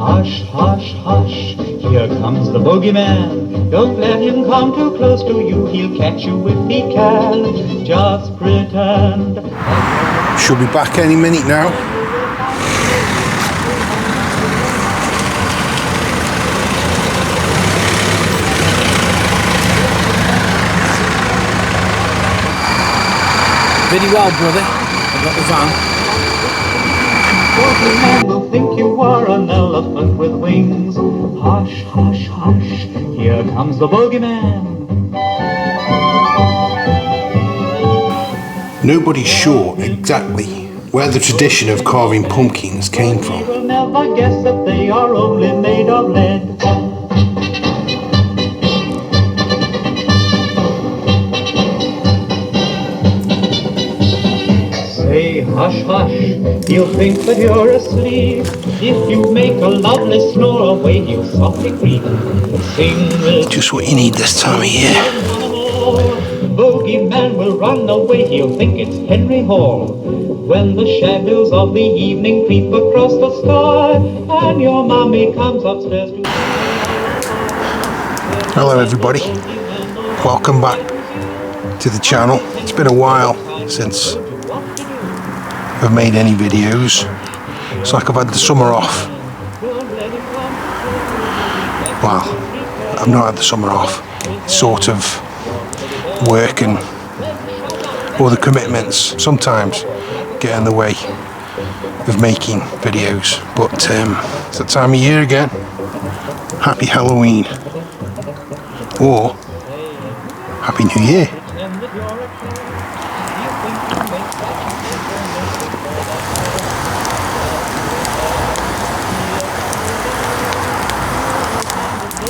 Hush, hush, hush, here comes the bogeyman. Don't let him come too close to you, he'll catch you if he can. Just pretend. She'll be back any minute now. Very well, brother. I've got the van. Bogeyman will think you are an elephant with wings. Hush, hush, hush, here comes the bogeyman. Nobody's sure exactly where the tradition of carving pumpkins came from. You will never guess that they are only made of lead. Say hush, hush, he'll think that you're asleep. If you make a lovely snore away, he'll softly creep. Sing with Just what you need this time of year. Bogeyman will run away, he'll think it's Henry Hall. When the shadows of the evening creep across the sky, and your mommy comes upstairs to... Hello everybody, welcome back to the channel. It's been a while since I've made any videos. It's like I've had the summer off. Well, I've not had the summer off. It's sort of work and other commitments sometimes get in the way of making videos, but it's that time of year again. Happy Halloween or Happy New Year.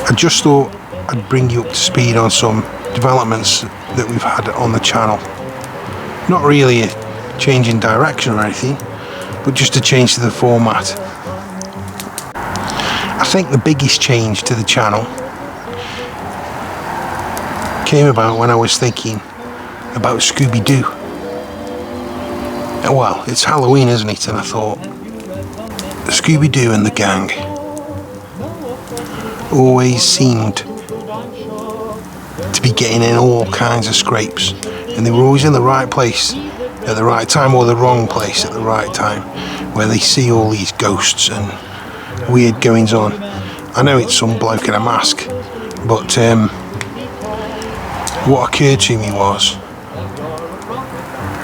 I just thought I'd bring you up to speed on some developments that we've had on the channel. Not really a change in direction or anything, but just a change to the format. I think the biggest change to the channel came about when I was thinking about Scooby-Doo. Well, it's Halloween, isn't it? And I thought, Scooby-Doo and the gang always seemed to be getting in all kinds of scrapes, and they were always in the right place at the right time, or the wrong place at the right time, where they see all these ghosts and weird goings on. I know it's some bloke in a mask, but what occurred to me was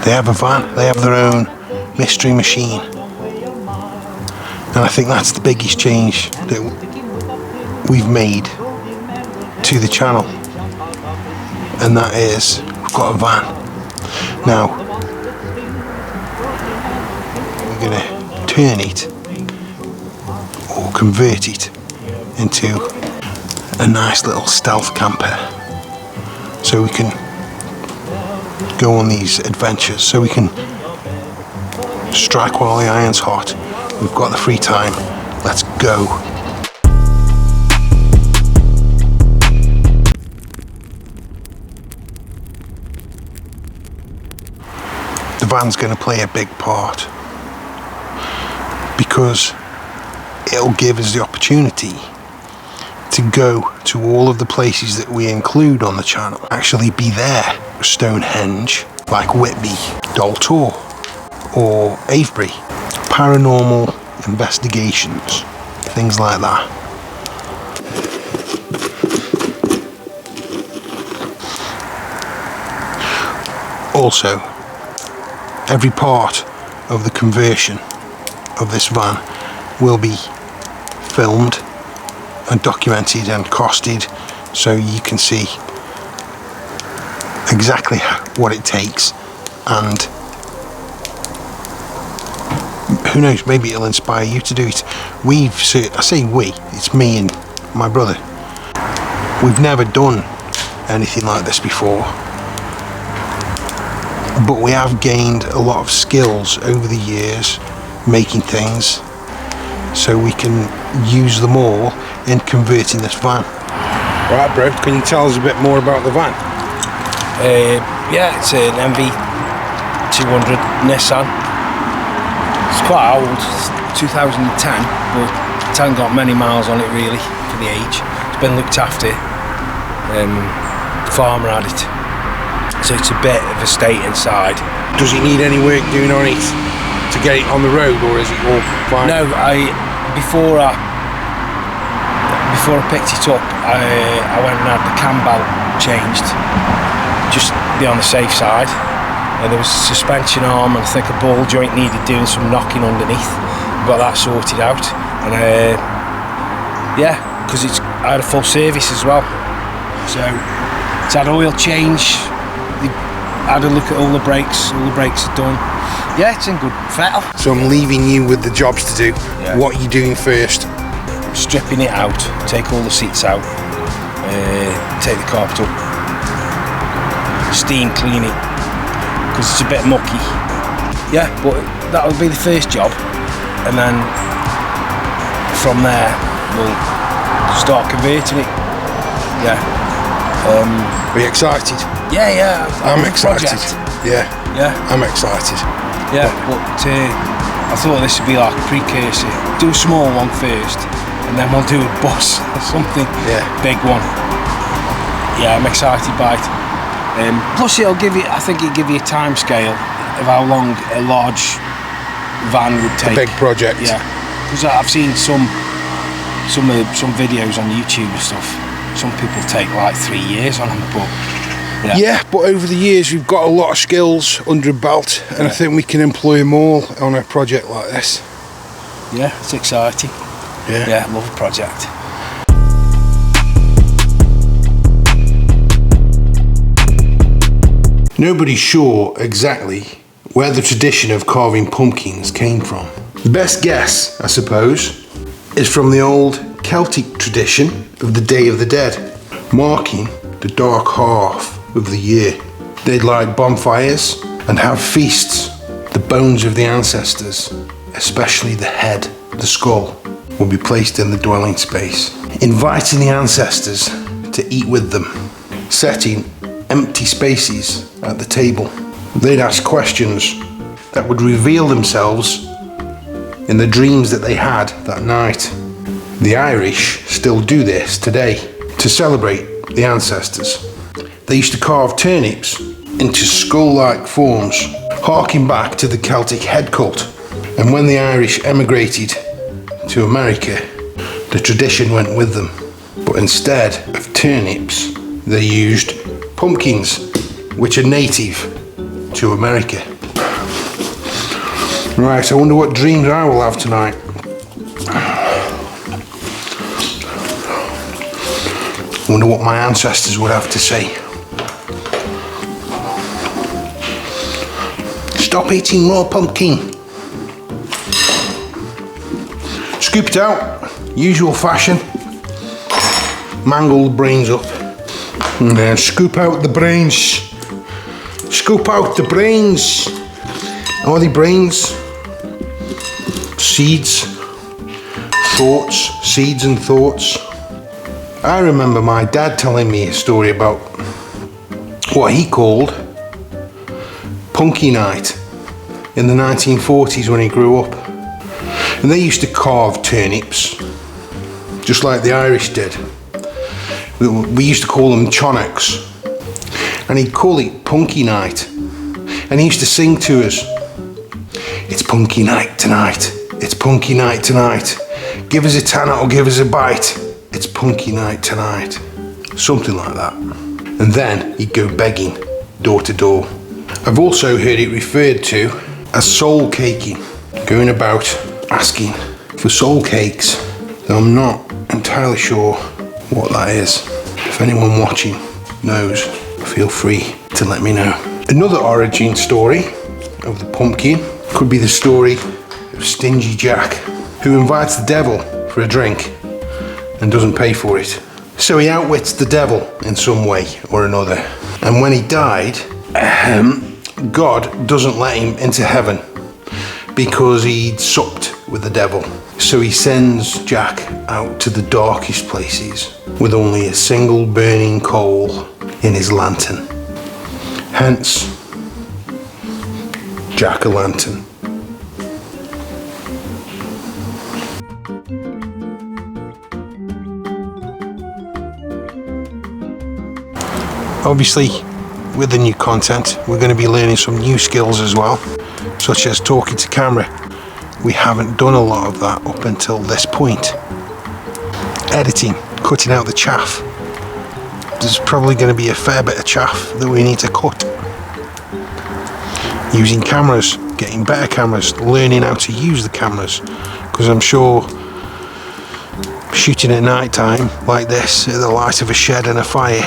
they have a van, they have their own mystery machine, and I think that's the biggest change that we've made to the channel, and that is we've got a van. Now we're going to turn it or convert it into a nice little stealth camper, so we can go on these adventures, so we can strike while the iron's hot. We've got the free time, let's go. The van's going to play a big part because it'll give us the opportunity to go to all of the places that we include on the channel. Actually be there. Stonehenge, like Whitby, Daltor or Avebury. Paranormal investigations, things like that. Also, every part of the conversion of this van will be filmed and documented and costed, so you can see exactly what it takes, and who knows, maybe it'll inspire you to do it. I say we, it's me and my brother. We've never done anything like this before, but we have gained a lot of skills over the years making things, so we can use them all in converting this van. Right, bro, can you tell us a bit more about the van? Yeah, it's an NV200 Nissan. It's quite old, it's 2010, but It hasn't got many miles on it really for the age. It's been looked after. The farmer had it, so it's a bit of a state inside. Does it need any work doing on it to get it on the road, or is it all fine? No, before I picked it up, I went and had the cam belt changed, just to be on the safe side. And there was a suspension arm and I think a ball joint needed doing some knocking underneath. Got that sorted out, and yeah, because I had a full service as well, so it's had oil change. I had a look at all the brakes are done. Yeah, it's in good fettle. So I'm leaving you with the jobs to do. Yeah. What are you doing first? Stripping it out, take all the seats out, take the carpet up, steam clean it, because it's a bit mucky. Yeah, but that'll be the first job, and then from there we'll start converting it. Yeah. Are you excited? Yeah. I'm excited. Project. Yeah. I'm excited. Yeah, but I thought this would be like a precursor. Do a small one first, and then we'll do a bus or something. Yeah. Big one. Yeah, I'm excited by it. Plus, I think it'll give you a time scale of how long a large van would take. A big project. Yeah, because I've seen some videos on YouTube and stuff. Some people take like 3 years on them, but yeah, but over the years we've got a lot of skills under a belt, and I think we can employ them all on a project like this. Yeah, it's exciting. Yeah, love the project. Nobody's sure exactly where the tradition of carving pumpkins came from. The best guess, I suppose, is from the old Celtic tradition of the Day of the Dead, marking the dark half of the year. They'd light bonfires and have feasts. The bones of the ancestors, especially the head, the skull, will be placed in the dwelling space, inviting the ancestors to eat with them, setting empty spaces at the table. They'd ask questions that would reveal themselves in the dreams that they had that night. The Irish still do this today to celebrate the ancestors. They used to carve turnips into skull-like forms, harking back to the Celtic head cult. And when the Irish emigrated to America, the tradition went with them. But instead of turnips, they used pumpkins, which are native to America. Right, I wonder what dreams I will have tonight. I wonder what my ancestors would have to say. Stop eating raw pumpkin. Scoop it out, usual fashion. Mangle the brains up. And then scoop out the brains. Scoop out the brains. Are they brains? Seeds. Thoughts. Seeds and thoughts. I remember my dad telling me a story about what he called Punky Night in the 1940s when he grew up. And they used to carve turnips, just like the Irish did. We used to call them chonnocks. And he'd call it Punky Night. And he used to sing to us, "It's Punky Night tonight. It's Punky Night tonight. Give us a tanner or give us a bite. It's Punky Night tonight." Something like that. And then he'd go begging door to door. I've also heard it referred to as soul caking, going about asking for soul cakes, though I'm not entirely sure what that is. If anyone watching knows, feel free to let me know. Another origin story of the pumpkin could be the story of Stingy Jack, who invites the devil for a drink and doesn't pay for it. So he outwits the devil in some way or another. And when he died, God doesn't let him into heaven because he'd supped with the devil. So he sends Jack out to the darkest places with only a single burning coal in his lantern. Hence, Jack-o'-lantern. Obviously, with the new content, we're going to be learning some new skills as well, such as talking to camera. We haven't done a lot of that up until this point. Editing, cutting out the chaff. There's probably going to be a fair bit of chaff that we need to cut. Using cameras, getting better cameras, learning how to use the cameras, because I'm sure shooting at night time like this at the light of a shed and a fire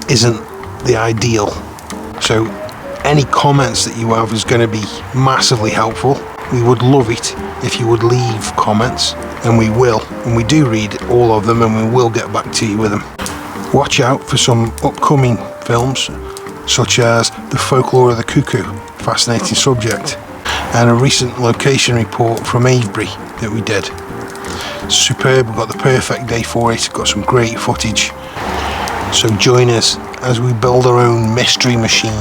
isn't the ideal. So any comments that you have is going to be massively helpful. We would love it if you would leave comments, and we will, and we do read all of them, and we will get back to you with them. Watch out for some upcoming films such as The Folklore of the Cuckoo, fascinating subject, and a recent location report from Avebury that we did. Superb, we've got the perfect day for it, got some great footage. So join us as we build our own mystery machine.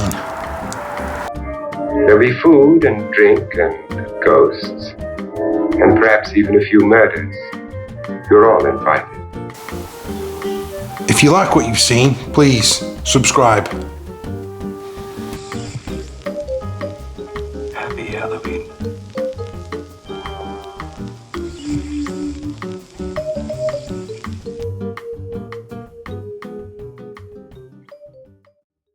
There'll be food and drink and ghosts, and perhaps even a few murders. You're all invited. If you like what you've seen, please subscribe.